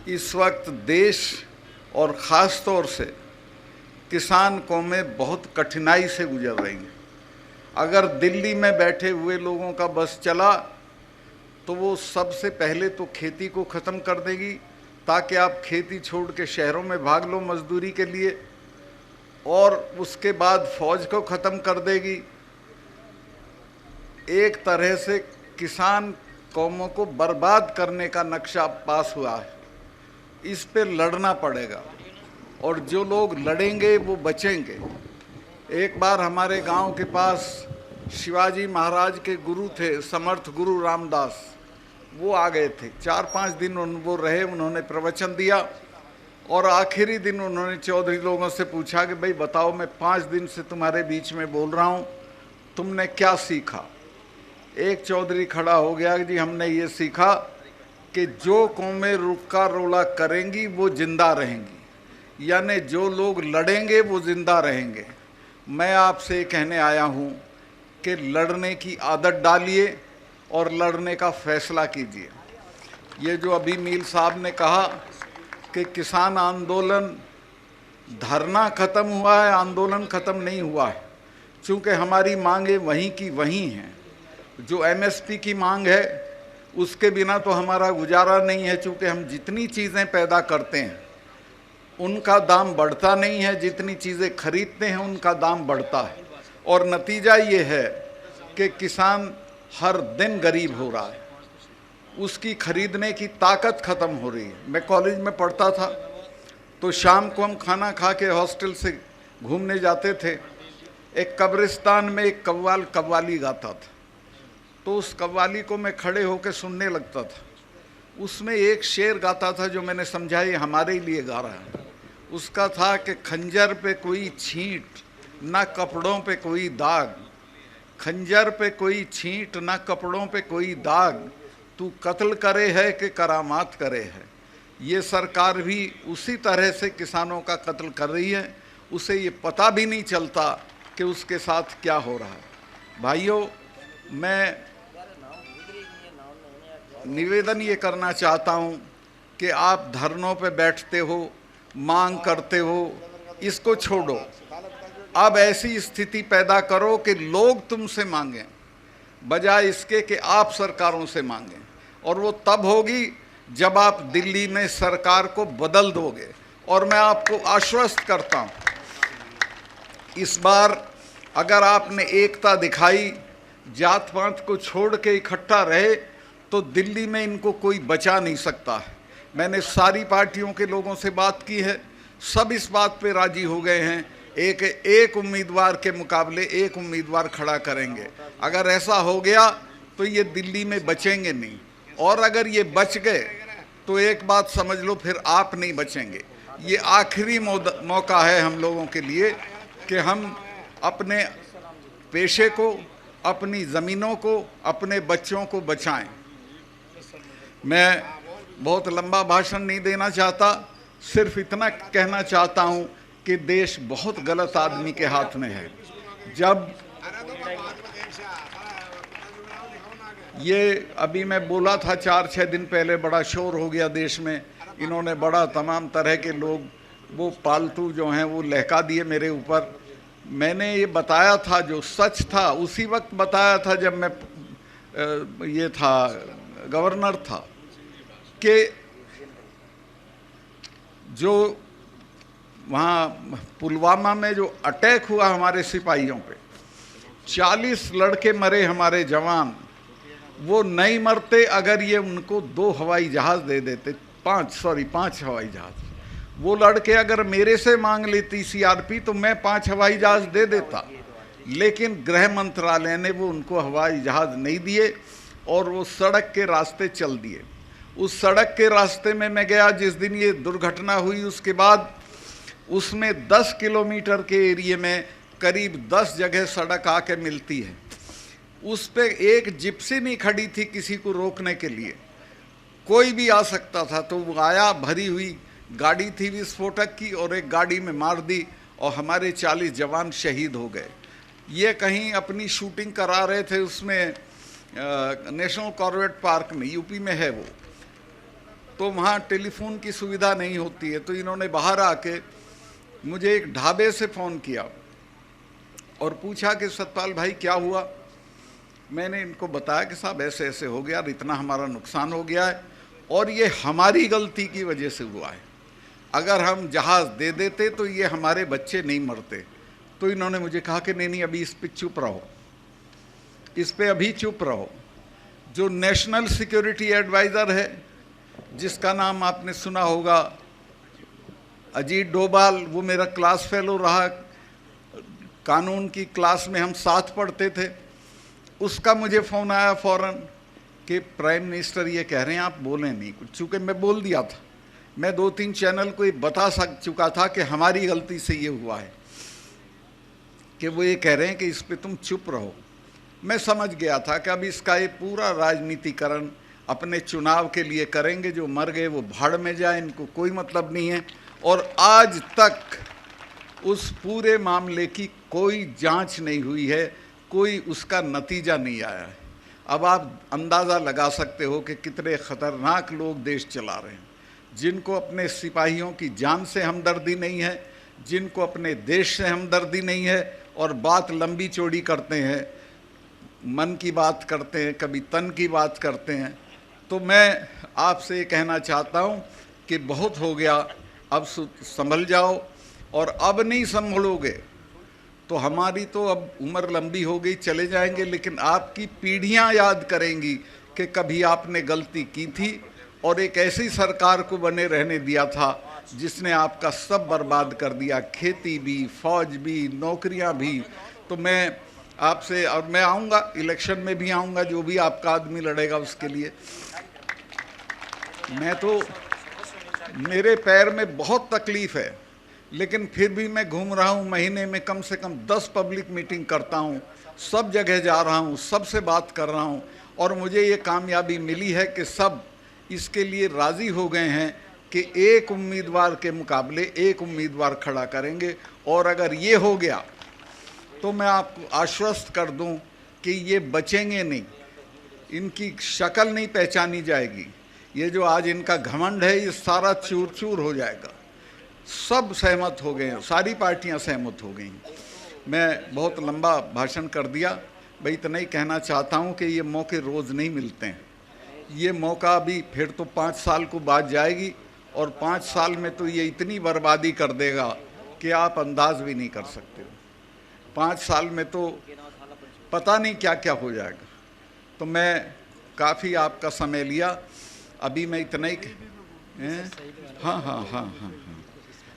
इस वक्त देश और ख़ास तौर से किसान कौमें बहुत कठिनाई से गुजर रही हैं। अगर दिल्ली में बैठे हुए लोगों का बस चला तो वो सबसे पहले तो खेती को ख़त्म कर देगी, ताकि आप खेती छोड़ के शहरों में भाग लो मजदूरी के लिए, और उसके बाद फौज को ख़त्म कर देगी। एक तरह से किसान कौमों को बर्बाद करने का नक्शा पास हुआ है। इस पे लड़ना पड़ेगा, और जो लोग लड़ेंगे वो बचेंगे। एक बार हमारे गांव के पास शिवाजी महाराज के गुरु थे, समर्थ गुरु रामदास, वो आ गए थे। 4-5 दिन वो रहे, उन्होंने प्रवचन दिया, और आखिरी दिन उन्होंने चौधरी लोगों से पूछा कि भाई बताओ, मैं 5 दिन से तुम्हारे बीच में बोल रहा हूँ, तुमने क्या सीखा? एक चौधरी खड़ा हो गया कि जी हमने ये सीखा कि जो कौमें रुका रोला करेंगी वो जिंदा रहेंगी, यानी जो लोग लड़ेंगे वो जिंदा रहेंगे। मैं आपसे कहने आया हूँ कि लड़ने की आदत डालिए और लड़ने का फैसला कीजिए। ये जो अभी मील साहब ने कहा कि किसान आंदोलन, धरना ख़त्म हुआ है, आंदोलन ख़त्म नहीं हुआ है, चूँकि हमारी मांगें वहीं की वहीं हैं। जो एमएसपी की मांग है उसके बिना तो हमारा गुजारा नहीं है, चूँकि हम जितनी चीज़ें पैदा करते हैं उनका दाम बढ़ता नहीं है, जितनी चीज़ें खरीदते हैं उनका दाम बढ़ता है, और नतीजा ये है कि किसान हर दिन गरीब हो रहा है, उसकी खरीदने की ताकत ख़त्म हो रही है। मैं कॉलेज में पढ़ता था तो शाम को हम खाना खा के हॉस्टल से घूमने जाते थे। एक कब्रिस्तान में एक कव्वाल कव्वाली गाता था, तो उस कव्वाली को मैं खड़े होकर सुनने लगता था। उसमें एक शेर गाता था जो मैंने समझा ये हमारे लिए गा रहा है। उसका था कि खंजर पे कोई छींट, ना कपड़ों पे कोई दाग, खंजर पे कोई छींट, ना कपड़ों पे कोई दाग, तू कत्ल करे है कि करामात करे है। ये सरकार भी उसी तरह से किसानों का कत्ल कर रही है, उसे ये पता भी नहीं चलता कि उसके साथ क्या हो रहा है। भाइयों, मैं निवेदन ये करना चाहता हूँ कि आप धरनों पे बैठते हो, मांग करते हो, इसको छोड़ो। अब ऐसी स्थिति पैदा करो कि लोग तुमसे मांगें, बजाय इसके कि आप सरकारों से मांगें। और वो तब होगी जब आप दिल्ली में सरकार को बदल दोगे। और मैं आपको आश्वस्त करता हूँ, इस बार अगर आपने एकता दिखाई, जात पात को छोड़ के इकट्ठा रहे, तो दिल्ली में इनको कोई बचा नहीं सकता है। मैंने सारी पार्टियों के लोगों से बात की है, सब इस बात पे राजी हो गए हैं, एक उम्मीदवार के मुकाबले एक उम्मीदवार खड़ा करेंगे। अगर ऐसा हो गया तो ये दिल्ली में बचेंगे नहीं, और अगर ये बच गए तो एक बात समझ लो, फिर आप नहीं बचेंगे। ये आखिरी मौका है हम लोगों के लिए कि हम अपने पेशे को, अपनी ज़मीनों को, अपने बच्चों को बचाएं। मैं बहुत लंबा भाषण नहीं देना चाहता, सिर्फ इतना कहना चाहता हूं कि देश बहुत गलत आदमी के हाथ में है। जब ये अभी मैं बोला था 4-6 दिन पहले, बड़ा शोर हो गया देश में, इन्होंने बड़ा तमाम तरह के लोग वो पालतू जो हैं वो लहका दिए मेरे ऊपर। मैंने ये बताया था, जो सच था उसी वक्त बताया था जब मैं ये था गवर्नर था, कि जो वहाँ पुलवामा में जो अटैक हुआ हमारे सिपाहियों पे, 40 लड़के मरे हमारे जवान, वो नहीं मरते अगर ये उनको 2 हवाई जहाज़ दे देते, 5 हवाई जहाज़। वो लड़के अगर मेरे से मांग लेती सीआरपी तो मैं 5 हवाई जहाज़ दे देता, लेकिन गृह मंत्रालय ने वो उनको हवाई जहाज़ नहीं दिए और वो सड़क के रास्ते चल दिए। उस सड़क के रास्ते में मैं गया जिस दिन ये दुर्घटना हुई, उसके बाद उसमें 10 किलोमीटर के एरिए में करीब 10 जगह सड़क आके मिलती है। उस पे एक जिप्सी नहीं खड़ी थी किसी को रोकने के लिए, कोई भी आ सकता था। तो वो आया, भरी हुई गाड़ी थी विस्फोटक की, और एक गाड़ी में मार दी और हमारे 40 जवान शहीद हो गए। ये कहीं अपनी शूटिंग करा रहे थे उसमें नेशनल कॉर्बेट पार्क में, यूपी में है वो। तो वहाँ टेलीफोन की सुविधा नहीं होती है, तो इन्होंने बाहर आके मुझे एक ढाबे से फ़ोन किया और पूछा कि सतपाल भाई क्या हुआ। मैंने इनको बताया कि साहब ऐसे ऐसे हो गया, इतना हमारा नुकसान हो गया है और ये हमारी गलती की वजह से हुआ है, अगर हम जहाज़ दे देते तो ये हमारे बच्चे नहीं मरते। तो इन्होंने मुझे कहा कि नहीं अभी इस पे चुप रहो, इस पे अभी चुप रहो। जो नेशनल सिक्योरिटी एडवाइज़र है, जिसका नाम आपने सुना होगा, अजीत डोभाल, वो मेरा क्लास फेलो रहा, कानून की क्लास में हम साथ पढ़ते थे। उसका मुझे फ़ोन आया फ़ौरन कि प्राइम मिनिस्टर ये कह रहे हैं आप बोलें नहीं कुछ, चूँकि मैं बोल दिया था, मैं 2-3 चैनल को ये बता चुका था कि हमारी गलती से ये हुआ है, कि वो ये कह रहे हैं कि इस पे तुम चुप रहो। मैं समझ गया था कि अब इसका ये पूरा राजनीतिकरण अपने चुनाव के लिए करेंगे, जो मर गए वो भाड़ में जाए, इनको कोई मतलब नहीं है। और आज तक उस पूरे मामले की कोई जांच नहीं हुई है, कोई उसका नतीजा नहीं आया है। अब आप अंदाज़ा लगा सकते हो कि कितने ख़तरनाक लोग देश चला रहे हैं, जिनको अपने सिपाहियों की जान से हमदर्दी नहीं है, जिनको अपने देश से हमदर्दी नहीं है, और बात लंबी चौड़ी करते हैं, मन की बात करते हैं, कभी तन की बात करते हैं। तो मैं आपसे ये कहना चाहता हूँ कि बहुत हो गया, अब संभल जाओ, और अब नहीं संभलोगे तो हमारी तो अब उम्र लंबी हो गई, चले जाएंगे, लेकिन आपकी पीढ़ियां याद करेंगी कि कभी आपने गलती की थी और एक ऐसी सरकार को बने रहने दिया था जिसने आपका सब बर्बाद कर दिया, खेती भी, फौज भी, नौकरियां भी। तो मैं आपसे, और मैं आऊँगा, इलेक्शन में भी आऊँगा, जो भी आपका आदमी लड़ेगा उसके लिए। मैं तो, मेरे पैर में बहुत तकलीफ़ है, लेकिन फिर भी मैं घूम रहा हूँ, महीने में कम से कम 10 पब्लिक मीटिंग करता हूँ, सब जगह जा रहा हूँ, सबसे बात कर रहा हूँ, और मुझे ये कामयाबी मिली है कि सब इसके लिए राज़ी हो गए हैं कि एक उम्मीदवार के मुकाबले एक उम्मीदवार खड़ा करेंगे। और अगर ये हो गया तो मैं आपको आश्वस्त कर दूं कि ये बचेंगे नहीं, इनकी शक्ल नहीं पहचानी जाएगी। ये जो आज इनका घमंड है, ये सारा चूर चूर हो जाएगा। सब सहमत हो गए हैं, सारी पार्टियां सहमत हो गई। मैं बहुत लंबा भाषण कर दिया, भाई इतना ही कहना चाहता हूं कि ये मौके रोज़ नहीं मिलते हैं। ये मौका भी फिर तो 5 साल को बाद जाएगी, और 5 साल में तो ये इतनी बर्बादी कर देगा कि आप अंदाज भी नहीं कर सकते हो। 5 साल में तो पता नहीं क्या क्या हो जाएगा। तो मैं काफ़ी आपका समय लिया, अभी मैं इतना ही हाँ हाँ हाँ हाँ हाँ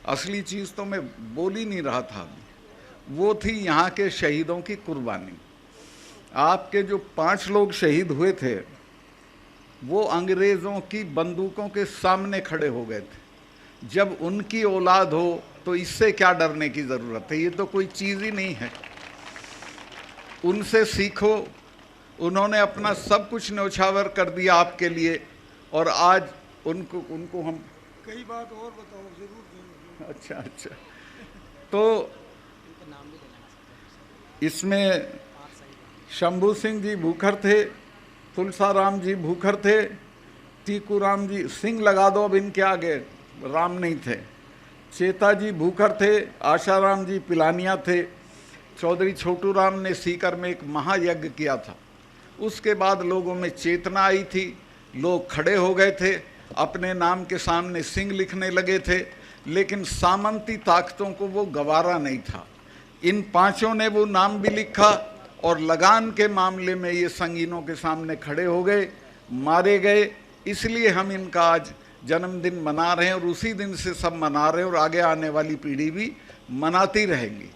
असली चीज़ तो मैं बोल ही नहीं रहा था अभी, वो थी यहाँ के शहीदों की कुर्बानी। आपके जो 5 लोग शहीद हुए थे, वो अंग्रेज़ों की बंदूकों के सामने खड़े हो गए थे। जब उनकी औलाद हो तो इससे क्या डरने की ज़रूरत है, ये तो कोई चीज़ ही नहीं है। उनसे सीखो, उन्होंने अपना सब कुछ न्यौछावर कर दिया आपके लिए, और आज उनको हम कई बात और बताओ जरूर। अच्छा, तो इसमें शंभू सिंह जी भूखर थे, तुलसाराम जी भूखर थे, टीकूराम जी, सिंह लगा दो अब इनके आगे, राम नहीं थे। चेता जी भूखर थे, आशाराम जी पिलानिया थे, चौधरी छोटू राम ने सीकर में एक महायज्ञ किया था। उसके बाद लोगों में चेतना आई थी, लोग खड़े हो गए थे, अपने नाम के सामने सिंह लिखने लगे थे, लेकिन सामंती ताकतों को वो गवारा नहीं था। इन 5 ने वो नाम भी लिखा, और लगान के मामले में ये संगीनों के सामने खड़े हो गए, मारे गए। इसलिए हम इनका आज जन्मदिन मना रहे हैं, और उसी दिन से सब मना रहे हैं, और आगे आने वाली पीढ़ी भी मनाती रहेंगी,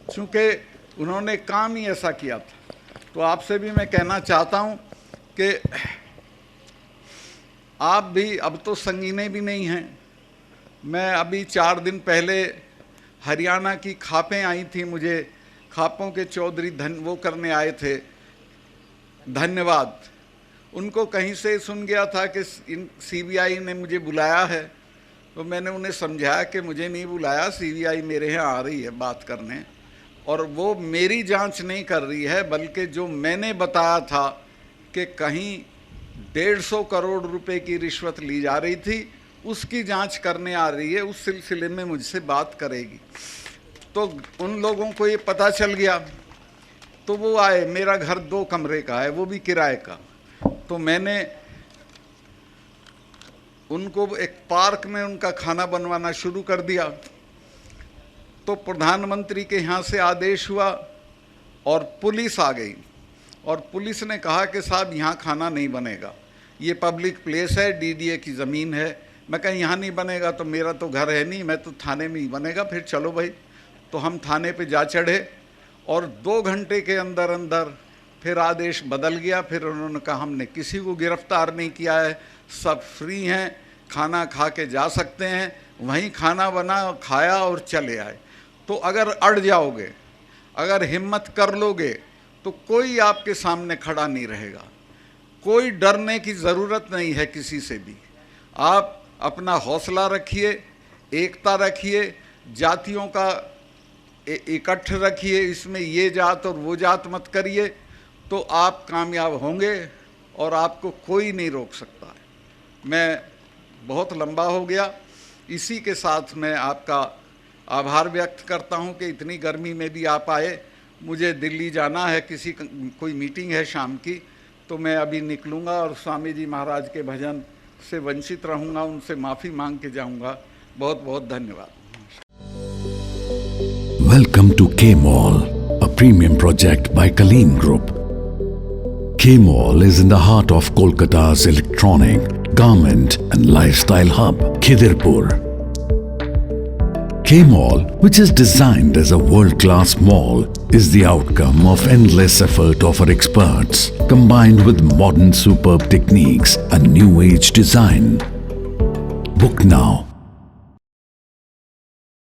क्योंकि उन्होंने काम ही ऐसा किया था। तो आपसे भी मैं कहना चाहता हूँ कि आप भी, अब तो संगीने भी नहीं हैं। मैं अभी 4 दिन पहले हरियाणा की खापें आई थी मुझे, खापों के चौधरी वो करने आए थे, धन्यवाद। उनको कहीं से सुन गया था कि CBI ने मुझे बुलाया है, तो मैंने उन्हें समझाया कि मुझे नहीं बुलाया, CBI मेरे यहाँ आ रही है बात करने, और वो मेरी जांच नहीं कर रही है, बल्कि जो मैंने बताया था कि कहीं 150 करोड़ रुपए की रिश्वत ली जा रही थी, उसकी जांच करने आ रही है, उस सिलसिले में मुझसे बात करेगी। तो उन लोगों को ये पता चल गया, तो वो आए। मेरा घर 2 कमरे का है, वो भी किराए का। तो मैंने उनको एक पार्क में उनका खाना बनवाना शुरू कर दिया। तो प्रधानमंत्री के यहाँ से आदेश हुआ और पुलिस आ गई, और पुलिस ने कहा कि साहब यहाँ खाना नहीं बनेगा, ये पब्लिक प्लेस है, डीडीए की ज़मीन है। मैं कहा यहाँ नहीं बनेगा तो मेरा तो घर है नहीं, मैं तो थाने में ही बनेगा। फिर चलो भाई। तो हम थाने पे जा चढ़े और 2 घंटे के अंदर अंदर फिर आदेश बदल गया। फिर उन्होंने कहा हमने किसी को गिरफ्तार नहीं किया है, सब फ्री हैं, खाना खा के जा सकते हैं। वहीं खाना बना, खाया और चले आए। तो अगर अड़ जाओगे, अगर हिम्मत कर लोगे, तो कोई आपके सामने खड़ा नहीं रहेगा। कोई डरने की ज़रूरत नहीं है किसी से भी। आप अपना हौसला रखिए, एकता रखिए, जातियों का इकट्ठ रखिए, इसमें ये जात और वो जात मत करिए, तो आप कामयाब होंगे और आपको कोई नहीं रोक सकता है। मैं बहुत लंबा हो गया, इसी के साथ मैं आपका आभार व्यक्त करता हूं कि इतनी गर्मी में भी आप आए। मुझे दिल्ली जाना है, कोई मीटिंग है शाम की, तो मैं अभी निकलूँगा और स्वामी जी महाराज के भजन से वंचित रहूँगा, उनसे माफ़ी मांग के जाऊँगा। बहुत बहुत धन्यवाद। Welcome to K-Mall, a premium project by Kaleen Group. K-Mall is in the heart of Kolkata's electronic, garment and lifestyle hub, Khidirpur. K-Mall, which is designed as a world-class mall, is the outcome of endless effort of our experts, combined with modern superb techniques and new age design. Book now